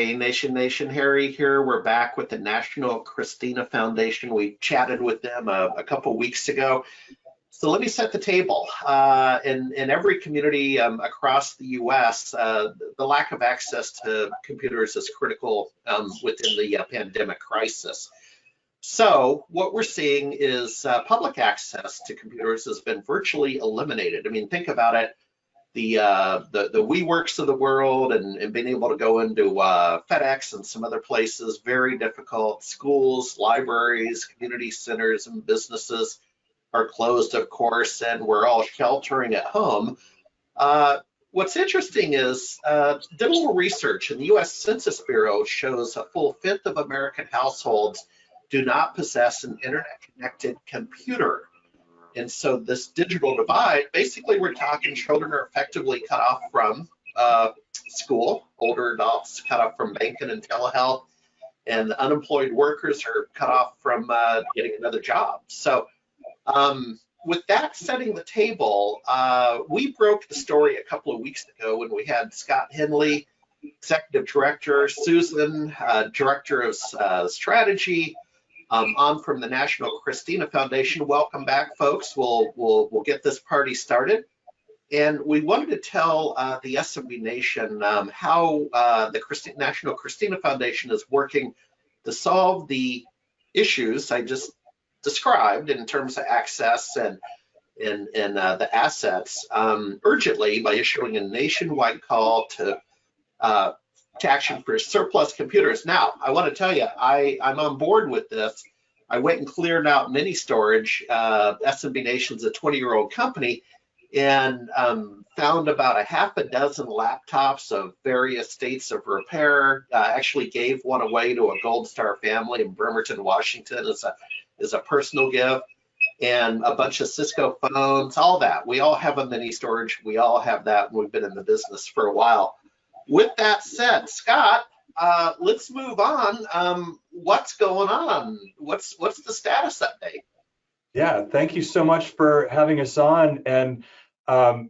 Hey, Nation, Harry here. We're back with the National Christina Foundation. We chatted with them a couple weeks ago. So let me set the table. In every community across the U.S., the lack of access to computers is critical within the pandemic crisis. So what we're seeing is public access to computers has been virtually eliminated. I mean, think about it. The WeWorks of the world and being able to go into FedEx and some other places, very difficult. Schools, libraries, community centers, and businesses are closed, of course, and we're all sheltering at home. What's interesting is did a little research, and the U.S. Census Bureau shows a full fifth of American households do not possess an internet-connected computer. And so this digital divide, basically we're talking children are effectively cut off from school, older adults cut off from banking and telehealth, and the unemployed workers are cut off from getting another job. So with that setting the table, we broke the story a couple of weeks ago when we had Scott Henley, Executive Director, Susan, Director of Strategy, on from the National Christina Foundation. Welcome back, folks. We'll get this party started. And we wanted to tell the SMB Nation how the National Christina Foundation is working to solve the issues I just described in terms of access and the assets urgently by issuing a nationwide call to action for surplus computers. Now, I want to tell you, I'm on board with this. I went and cleared out mini storage. SMB Nation's a 20-year-old company, and found about a half a dozen laptops of various states of repair. Actually gave one away to a Gold Star family in Bremerton, Washington as a personal gift, and a bunch of Cisco phones, all that. We all have a mini storage. We all have that, and we've been in the business for a while. With that said, Scott, let's move on. What's going on? What's the status update? Yeah, thank you so much for having us on. And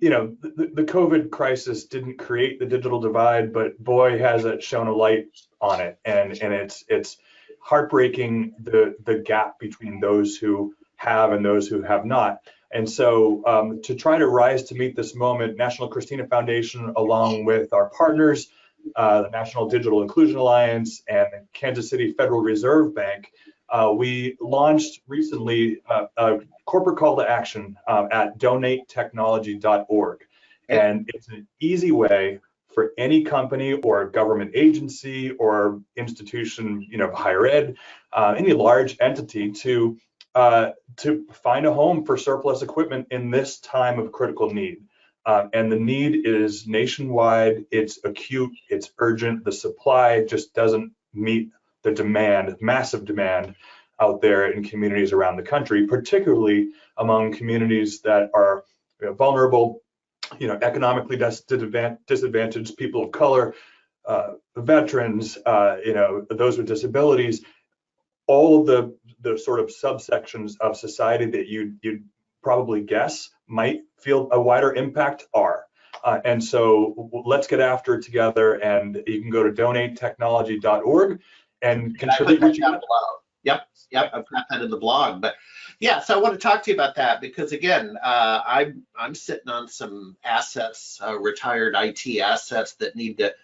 you know, the COVID crisis didn't create the digital divide, but boy, has it shown a light on it. And it's heartbreaking the gap between those who have and those who have not. And so to try to rise to meet this moment, National Christina Foundation, along with our partners, the National Digital Inclusion Alliance and the Kansas City Federal Reserve Bank, we launched recently a corporate call to action at donatetechnology.org. And it's an easy way for any company or government agency or institution, you know, higher ed, any large entity to find a home for surplus equipment in this time of critical need. And the need is nationwide, it's acute, it's urgent. The supply just doesn't meet the demand, massive demand out there in communities around the country, particularly among communities that are, you know, vulnerable, you know, economically disadvantaged, people of color, veterans, you know, those with disabilities. All of the sort of subsections of society that you'd probably guess might feel a wider impact are. And so let's get after it together, and you can go to donatetechnology.org and contribute what you got. Yep, I've got that in the blog. But yeah, so I want to talk to you about that because again, I'm sitting on some assets, retired IT assets that need to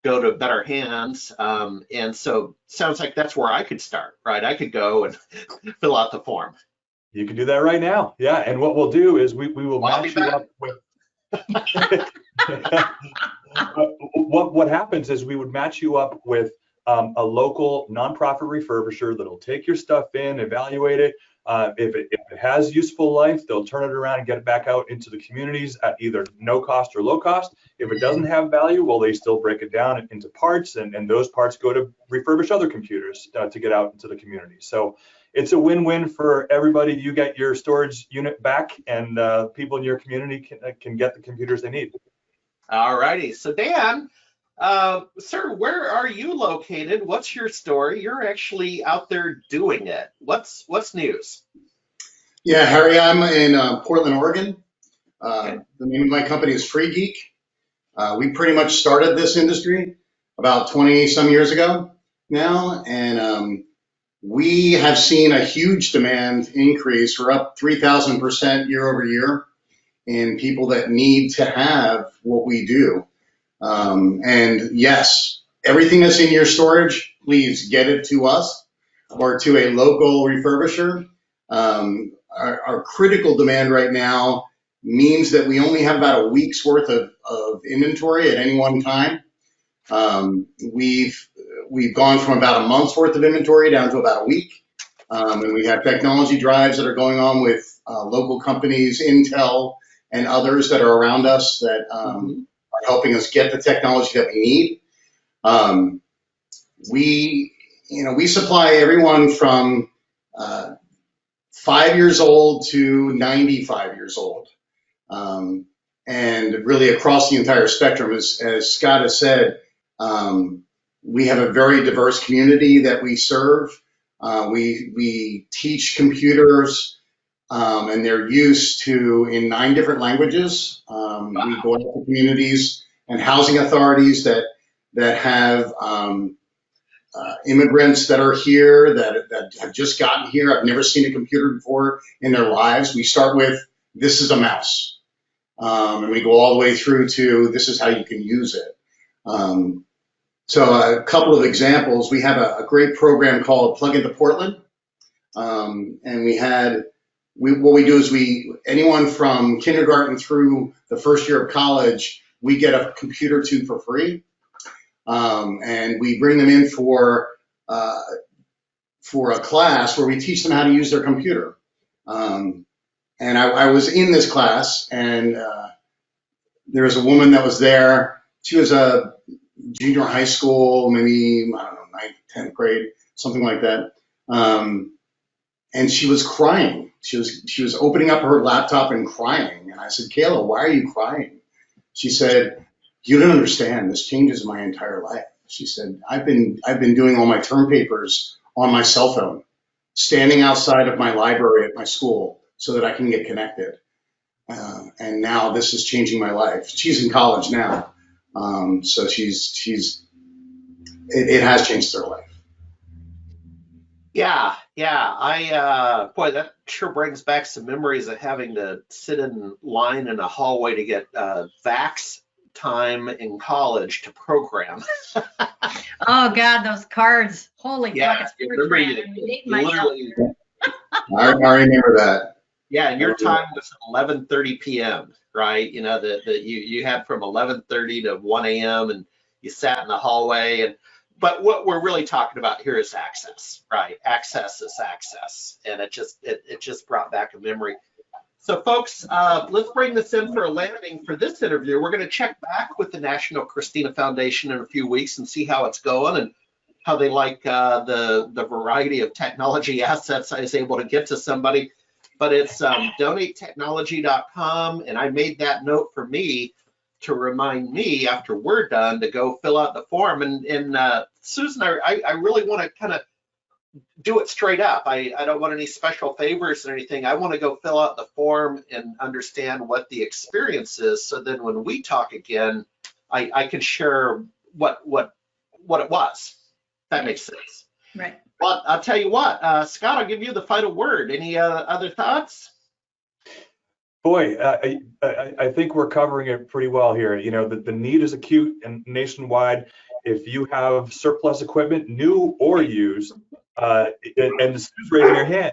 go to better hands. And so sounds like that's where I could start, right? I could go and fill out the form. You can do that right now. Yeah. And what we'll do is we will match you up with what happens is we would match you up with a local nonprofit refurbisher that'll take your stuff in, evaluate it. If it has useful life, they'll turn it around and get it back out into the communities at either no cost or low cost. If it doesn't have value, well, they still break it down into parts, and those parts go to refurbish other computers to get out into the community. So it's a win-win for everybody. You get your storage unit back, and people in your community can get the computers they need. All righty. So Dan, sir, where are you located? What's your story? You're actually out there doing it. What's news? Yeah, Harry, I'm in Portland, Oregon. The name of my company is Geek. We pretty much started this industry about 20 some years ago now, and we have seen a huge demand increase. We're up 3,000% year over year in people that need to have what we do. And yes, everything that's in your storage, please get it to us or to a local refurbisher. Our critical demand right now means that we only have about a week's worth of inventory at any one time. We've gone from about a month's worth of inventory down to about a week. And we have technology drives that are going on with local companies, Intel and others that are around us that are helping us get the technology that we need. We supply everyone from 5 years old to 95 years old. And really across the entire spectrum, as Scott has said, we have a very diverse community that we serve. We teach computers and they're used to in 9 different languages. We go out to communities and housing authorities that have immigrants that are here that have just gotten here. I've never seen a computer before in their lives. We start with, this is a mouse. And we go all the way through to, this is how you can use it. So a couple of examples, we have a great program called Plug into Portland. And what we do is anyone from kindergarten through the first year of college, we get a computer to for free. And we bring them in for a class where we teach them how to use their computer. And I was in this class, and there was a woman that was there. She was a junior high school, maybe, I don't know, 9th, 10th grade, something like that. And she was crying. She was opening up her laptop and crying. And I said, Kayla, why are you crying? She said, you don't understand. This changes my entire life. She said, I've been doing all my term papers on my cell phone, standing outside of my library at my school so that I can get connected. And now this is changing my life. She's in college now. So it has changed her life. Yeah. Boy, that sure brings back some memories of having to sit in line in a hallway to get vax time in college to program. Oh God, those cards! Holy fuck! It's literally. I remember that. Yeah, and your time was 11:30 p.m. right? You know that you had from 11:30 to 1 a.m. and you sat in the hallway. But what we're really talking about here is access, right? Access is access, and it just brought back a memory. So folks, let's bring this in for a landing for this interview. We're going to check back with the National Christina Foundation in a few weeks and see how it's going and how they like the variety of technology assets I was able to get to somebody. But it's donatetechnology.com, and I made that note for me to remind me after we're done to go fill out the form. And Susan, I really want to kind of do it straight up. I don't want any special favors or anything. I want to go fill out the form and understand what the experience is, so then when we talk again, I can share what it was. That makes sense. Right. Well, I'll tell you what, Scott, I'll give you the final word. Any other thoughts? Boy, I think we're covering it pretty well here. You know, the need is acute and nationwide. If you have surplus equipment, new or used, and Sue's raising her hand.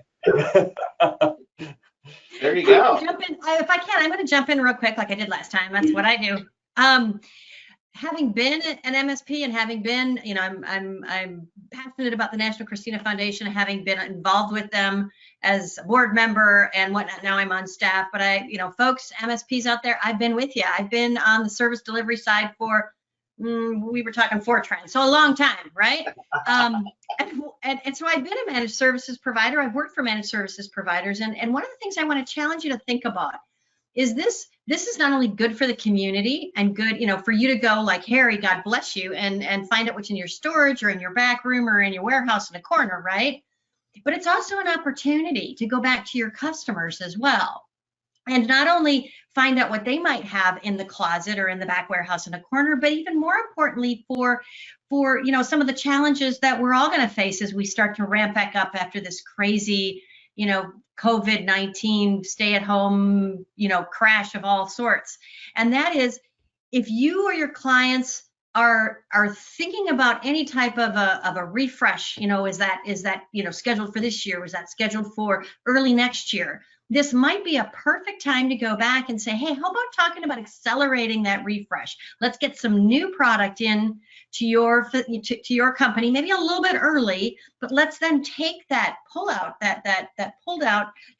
There you go. Jump in, if I can, I'm going to jump in real quick like I did last time. That's what I do. Having been an MSP and having been, you know, I'm passionate about the National Christina Foundation, having been involved with them as a board member and whatnot. Now I'm on staff, but folks, MSPs out there, I've been with you. I've been on the service delivery side for, we were talking Fortran, so a long time, right? And so I've been a managed services provider. I've worked for managed services providers, and one of the things I want to challenge you to think about is this is not only good for the community and good, for you to go like Harry, God bless you, and find out what's in your storage or in your back room or in your warehouse in a corner, right? But it's also an opportunity to go back to your customers as well. and not only find out what they might have in the closet or in the back warehouse in a corner, but even more importantly for some of the challenges that we're all going to face as we start to ramp back up after this crazy, COVID-19 stay at home, crash of all sorts. And that is, if you or your clients are thinking about any type of a refresh, is that scheduled for this year? Was that scheduled for early next year? This might be a perfect time to go back and say, hey, how about talking about accelerating that refresh? Let's get some new product in to your company, maybe a little bit early, but let's then take that pulled out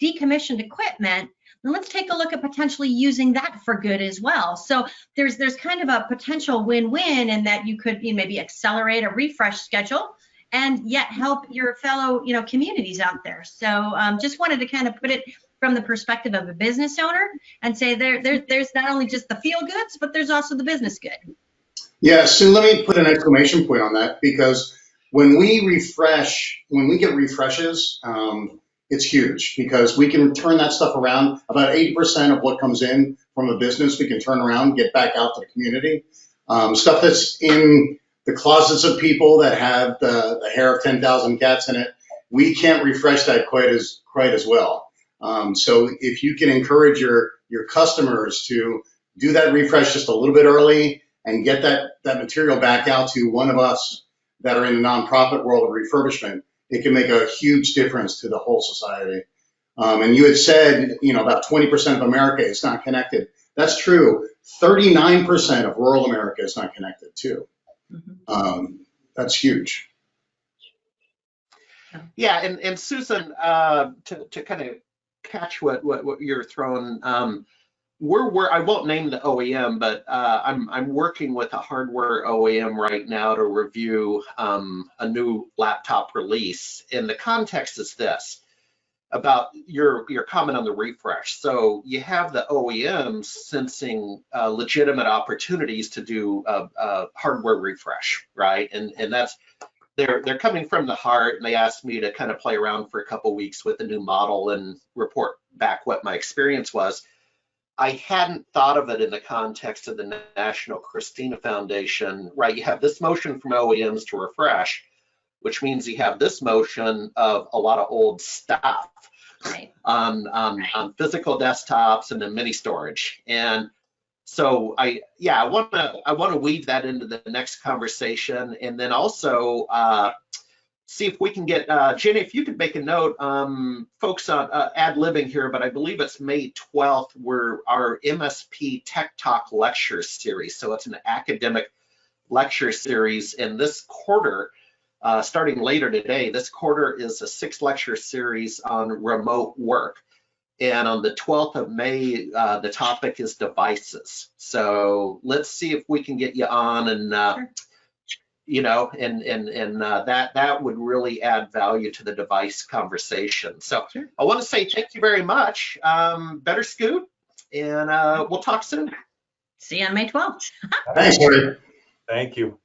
decommissioned equipment, and let's take a look at potentially using that for good as well. So there's kind of a potential win-win in that you could maybe accelerate a refresh schedule and yet help your fellow communities out there. So just wanted to kind of put it from the perspective of a business owner and say there's not only just the feel goods, but there's also the business good. Yeah, Sue, let me put an exclamation point on that, because when we get refreshes, it's huge, because we can turn that stuff around. About 80% of what comes in from a business, we can turn around, get back out to the community. Stuff that's in the closets of people that have the hair of 10,000 cats in it, we can't refresh that quite as well. So if you can encourage your customers to do that refresh just a little bit early and get that material back out to one of us that are in the nonprofit world of refurbishment, it can make a huge difference to the whole society. And you had said, about 20% of America is not connected. That's true. 39% of rural America is not connected too. That's huge. Yeah, and Susan, to kind of catch what you're throwing, I won't name the OEM, but I'm working with a hardware OEM right now to review a new laptop release, and the context is this about your comment on the refresh. So you have the OEMs sensing legitimate opportunities to do a hardware refresh, right? And that's they're coming from the heart, and they asked me to kind of play around for a couple weeks with a new model and report back what my experience was. I hadn't thought of it in the context of the National Christina Foundation, right? You have this motion from OEMs to refresh, which means you have this motion of a lot of old stuff on physical desktops and then mini storage. And so I want to weave that into the next conversation, and then also see if we can get Jenny, if you could make a note, folks on ad-libbing here, but I believe it's May 12th, where our MSP Tech Talk lecture series. So it's an academic lecture series, and this quarter, starting later today, this quarter is a 6-lecture series on remote work. And on the 12th of May, the topic is devices. So let's see if we can get you on, and that would really add value to the device conversation. So I want to say thank you very much. Better Scoot, and we'll talk soon. See you on May 12th. Thanks, Corey. Thank you.